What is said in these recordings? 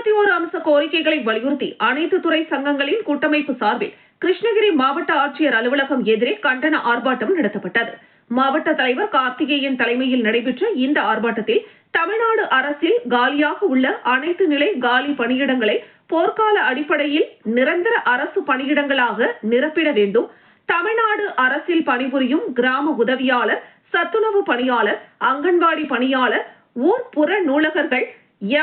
21 அம்ச கோரிக்கைகளை வலியுறுத்தி அனைத்து துறை சங்கங்களின் கூட்டமைப்பு சார்பில் கிருஷ்ணகிரி மாவட்ட ஆட்சியர் அலுவலகம் எதிரே கண்டன ஆர்ப்பாட்டம் நடத்தப்பட்டது. மாவட்ட தலைவர் கார்த்திகேயன் தலைமையில் நடைபெற்ற இந்த ஆர்ப்பாட்டத்தில் தமிழ்நாடு அரசில் காலியாக உள்ள அனைத்து நிலை காலி பணியிடங்களை போர்க்கால அடிப்படையில் நிரந்தர அரசு பணியிடங்களாக நிரப்பிட வேண்டும். தமிழ்நாடு அரசில் பணிபுரியும் கிராம உதவியாளர், சத்துணவு பணியாளர், அங்கன்வாடி பணியாளர், ஊர்ப்புற நூலகர்கள்,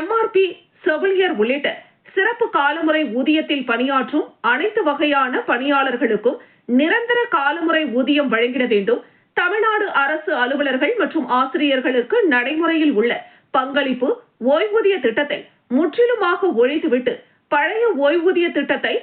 MRP செவிலியர் உள்ளிட்ட சிறப்பு காலமுறை ஊதியத்தில் பணியாற்றும் அனைத்து வகையான பணியாளர்களுக்கும் நிரந்தர காலமுறை ஊதியம் வழங்கிட வேண்டும். தமிழ்நாடு அரசு அலுவலர்கள் மற்றும் ஆசிரியர்களுக்கு நடைமுறையில் உள்ள பங்களிப்பு ஓய்வூதிய திட்டத்தை முற்றிலுமாக ஒழித்துவிட்டு பழைய ஓய்வூதிய திட்டத்தை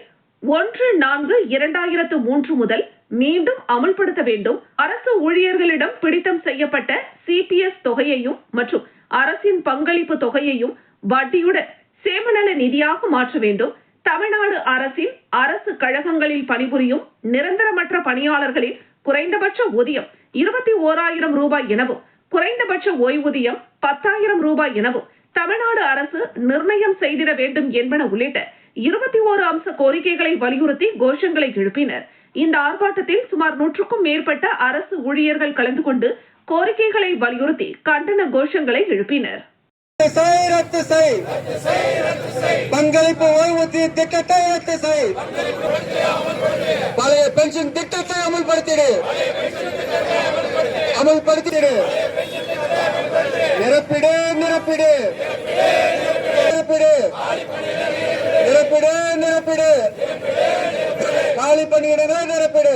1/4/2003 முதல் மீண்டும் அமல்படுத்த வேண்டும். அரசு ஊழியர்களிடம் பிடித்தம் செய்யப்பட்ட CPS தொகையையும் மற்றும் அரசின் பங்களிப்பு தொகையையும் வட்டியுடன் சேமநல நிதியாக மாற்ற வேண்டும். தமிழ்நாடு அரசின் அரசு கழகங்களில் பணிபுரியும் நிரந்தரமற்ற பணியாளர்களின் குறைந்தபட்ச ஊதியம் 21,000 ரூபாய் எனவும் குறைந்தபட்ச ஓய்வூதியம் 10,000 ரூபாய் எனவும் தமிழ்நாடு அரசு நிர்ணயம் செய்திட வேண்டும் என்பன உள்ளிட்ட 21 அம்ச கோரிக்கைகளை வலியுறுத்தி கோஷங்களை எழுப்பினர். இந்த ஆர்ப்பாட்டத்தில் சுமார் 100க்கும் மேற்பட்ட அரசு ஊழியர்கள் கலந்து கொண்டு கோரிக்கைகளை வலியுறுத்தி கண்டன கோஷங்களை எழுப்பினர். பங்களிப்பு ஓய்வூதிய திட்டத்தை ரத்து செய், பழைய பென்ஷன் திட்டத்தை அமல்படுத்திடு, நிரப்பிடு நிரப்பிடு நிரப்பிடு நிரப்பிடு நிரப்பிடு காலி பணியிடங்களை நிரப்பிடு.